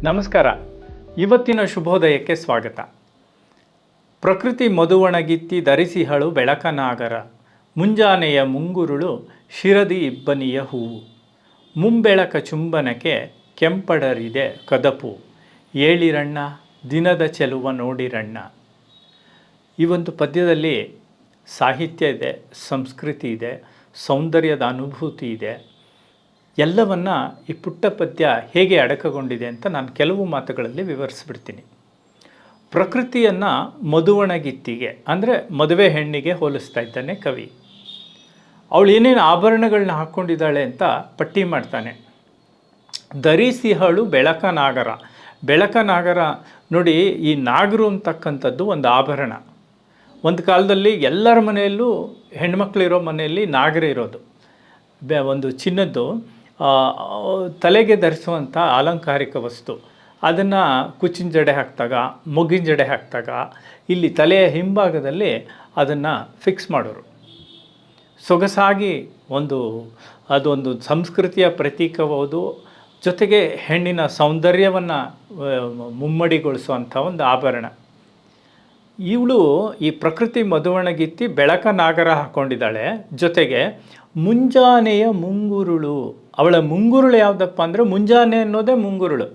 ನಮಸ್ಕಾರ. ಇವತ್ತಿನ ಶುಭೋದಯಕ್ಕೆ ಸ್ವಾಗತ. ಪ್ರಕೃತಿ ಮಧುವಣಗಿತ್ತಿ ಧರಿಸಿಹಳು ಬೆಳಕನಾಗರ, ಮುಂಜಾನೆಯ ಮುಂಗುರುಳು ಶಿರದಿ ಇಬ್ಬನಿಯ ಹೂವು, ಮುಂಬೆಳಕ ಚುಂಬನಕ್ಕೆ ಕೆಂಪಡರಿದೆ ಕದಪು, ಏಳಿರಣ್ಣ ದಿನದ ಚೆಲುವ ನೋಡಿರಣ್ಣ. ಈ ಒಂದು ಪದ್ಯದಲ್ಲಿ ಸಾಹಿತ್ಯ ಇದೆ, ಸಂಸ್ಕೃತಿ ಇದೆ, ಸೌಂದರ್ಯದ ಅನುಭೂತಿ ಇದೆ. ಎಲ್ಲವನ್ನ ಈ ಪುಟ್ಟ ಪದ್ಯ ಹೇಗೆ ಅಡಕಗೊಂಡಿದೆ ಅಂತ ನಾನು ಕೆಲವು ಮಾತುಗಳಲ್ಲಿ ವಿವರಿಸ್ಬಿಡ್ತೀನಿ. ಪ್ರಕೃತಿಯನ್ನು ಮಧುವಣಗಿತ್ತಿಗೆ ಅಂದರೆ ಮದುವೆ ಹೆಣ್ಣಿಗೆ ಹೋಲಿಸ್ತಾ ಇದ್ದಾನೆ ಕವಿ. ಅವಳು ಏನೇನು ಆಭರಣಗಳನ್ನ ಹಾಕ್ಕೊಂಡಿದ್ದಾಳೆ ಅಂತ ಪಟ್ಟಿ ಮಾಡ್ತಾನೆ. ಧರಿಸಿಹಳು ಬೆಳಕನಾಗರ. ಬೆಳಕನಾಗರ ನೋಡಿ, ಈ ನಾಗರು ಅಂತಕ್ಕಂಥದ್ದು ಒಂದು ಆಭರಣ. ಒಂದು ಕಾಲದಲ್ಲಿ ಎಲ್ಲರ ಮನೆಯಲ್ಲೂ ಹೆಣ್ಮಕ್ಳಿರೋ ಮನೆಯಲ್ಲಿ ನಾಗರ ಇರೋದು. ಒಂದು ಚಿನ್ನದ್ದು ತಲೆಗೆ ಧರಿಸುವಂಥ ಅಲಂಕಾರಿಕ ವಸ್ತು. ಅದನ್ನು ಕುಚ್ಚಿನ ಜಡೆ ಹಾಕಿದಾಗ, ಮೊಗ್ಗಿನ ಜಡೆ ಹಾಕಿದಾಗ ಇಲ್ಲಿ ತಲೆಯ ಹಿಂಭಾಗದಲ್ಲಿ ಅದನ್ನು ಫಿಕ್ಸ್ ಮಾಡೋರು. ಸೊಗಸಾಗಿ ಅದೊಂದು ಸಂಸ್ಕೃತಿಯ ಪ್ರತೀಕವಾವುದು. ಜೊತೆಗೆ ಹೆಣ್ಣಿನ ಸೌಂದರ್ಯವನ್ನು ಮುಮ್ಮಡಿಗೊಳಿಸುವಂಥ ಒಂದು ಆಭರಣ. ಇವಳು ಈ ಪ್ರಕೃತಿ ಮಧುವಣಗಿತ್ತಿ ಬೆಳಕನಾಗರ ಹಾಕ್ಕೊಂಡಿದ್ದಾಳೆ. ಜೊತೆಗೆ ಮುಂಜಾನೆಯ ಮುಂಗುರುಳು. ಅವಳ ಮುಂಗುರುಳು ಯಾವುದಪ್ಪ ಅಂದರೆ ಮುಂಜಾನೆ ಅನ್ನೋದೇ ಮುಂಗುರುಳು.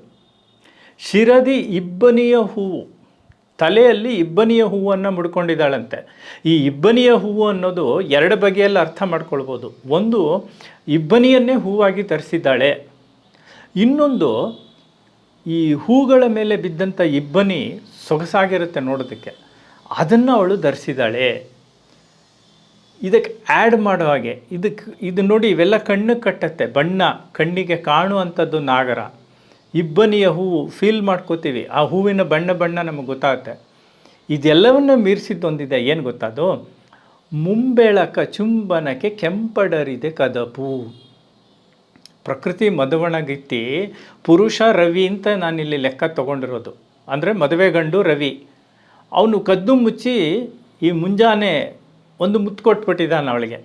ಶಿರದಿ ಇಬ್ಬನಿಯ ಹೂವು, ತಲೆಯಲ್ಲಿ ಇಬ್ಬನಿಯ ಹೂವನ್ನು ಮುಡ್ಕೊಂಡಿದ್ದಾಳಂತೆ. ಈ ಇಬ್ಬನಿಯ ಹೂವು ಅನ್ನೋದು ಎರಡು ಬಗೆಯಲ್ಲಿ ಅರ್ಥ ಮಾಡ್ಕೊಳ್ಬೋದು. ಒಂದು, ಇಬ್ಬನಿಯನ್ನೇ ಹೂವಾಗಿ ಧರಿಸಿದ್ದಾಳೆ. ಇನ್ನೊಂದು, ಈ ಹೂಗಳ ಮೇಲೆ ಬಿದ್ದಂಥ ಇಬ್ಬನಿ ಸೊಗಸಾಗಿರುತ್ತೆ ನೋಡೋದಕ್ಕೆ, ಅದನ್ನು ಅವಳು ಧರಿಸಿದ್ದಾಳೆ. ಇದಕ್ಕೆ ಆ್ಯಡ್ ಮಾಡೋ ಹಾಗೆ ಇದು ನೋಡಿ, ಇವೆಲ್ಲ ಕಣ್ಣಿಗೆ ಕಟ್ಟತ್ತೆ. ಬಣ್ಣ ಕಣ್ಣಿಗೆ ಕಾಣುವಂಥದ್ದು ನಾಗರ. ಇಬ್ಬನಿಯ ಹೂವು ಫೀಲ್ ಮಾಡ್ಕೋತೀವಿ, ಆ ಹೂವಿನ ಬಣ್ಣ ನಮಗೆ ಗೊತ್ತಾಗುತ್ತೆ. ಇದೆಲ್ಲವನ್ನು ಮೀರಿಸಿದ್ದೊಂದಿದೆ, ಏನು ಗೊತ್ತದು? ಮುಂಬೆಳಕ ಚುಂಬನಕ್ಕೆ ಕೆಂಪಡರಿದೆ ಕದಪು. ಪ್ರಕೃತಿ ಮಧುವಣಗಿತ್ತಿ ಪುರುಷ ರವಿ ಅಂತ ನಾನಿಲ್ಲಿ ಲೆಕ್ಕ ತೊಗೊಂಡಿರೋದು. ಅಂದರೆ ಮದುವೆ ಗಂಡು ರವಿ. ಅವನು ಕದ್ದು ಮುಚ್ಚಿ ಈ ಮುಂಜಾನೆ ಒಂದು ಮುತ್ತು ಕೊಟ್ಬಿಟ್ಟಿದ್ದಾನೆ ಅವಳಿಗೆ.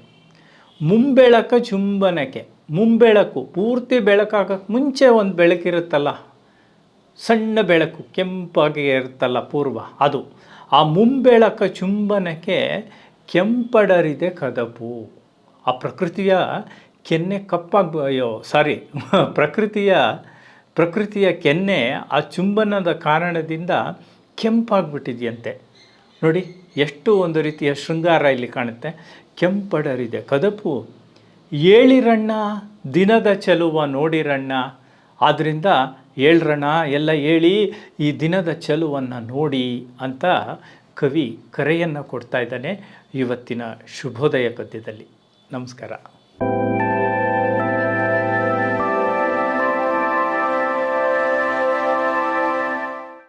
ಮುಂಬೆಳಕ ಚುಂಬನಕ್ಕೆ, ಮುಂಬೆಳಕು ಪೂರ್ತಿ ಬೆಳಕಾಗಕ್ಕೆ ಮುಂಚೆ ಒಂದು ಬೆಳಕಿರುತ್ತಲ್ಲ, ಸಣ್ಣ ಬೆಳಕು ಕೆಂಪಾಗಿ ಇರುತ್ತಲ್ಲ ಪೂರ್ವ, ಅದು. ಆ ಮುಂಬೆಳಕ ಚುಂಬನಕ್ಕೆ ಕೆಂಪಡರಿದೆ ಕದಪು. ಆ ಪ್ರಕೃತಿಯ ಕೆನ್ನೆ ಪ್ರಕೃತಿಯ ಕೆನ್ನೆ ಆ ಚುಂಬನದ ಕಾರಣದಿಂದ ಕೆಂಪಾಗ್ಬಿಟ್ಟಿದೆಯಂತೆ. ನೋಡಿ, ಎಷ್ಟು ಒಂದು ರೀತಿಯ ಶೃಂಗಾರ ಇಲ್ಲಿ ಕಾಣುತ್ತೆ. ಕೆಂಪಡರಿದೆ ಕದಪು, ಏಳಿರಣ್ಣ ದಿನದ ಚೆಲುವ ನೋಡಿರಣ್ಣ. ಆದ್ದರಿಂದ ಏಳ್ರಣ್ಣ, ಎಲ್ಲ ಏಳಿ ಈ ದಿನದ ಚೆಲುವನ್ನು ನೋಡಿ ಅಂತ ಕವಿ ಕರೆಯನ್ನು ಕೊಡ್ತಾ ಇದ್ದಾನೆ ಇವತ್ತಿನ ಶುಭೋದಯ ಪದ್ಯದಲ್ಲಿ. ನಮಸ್ಕಾರ.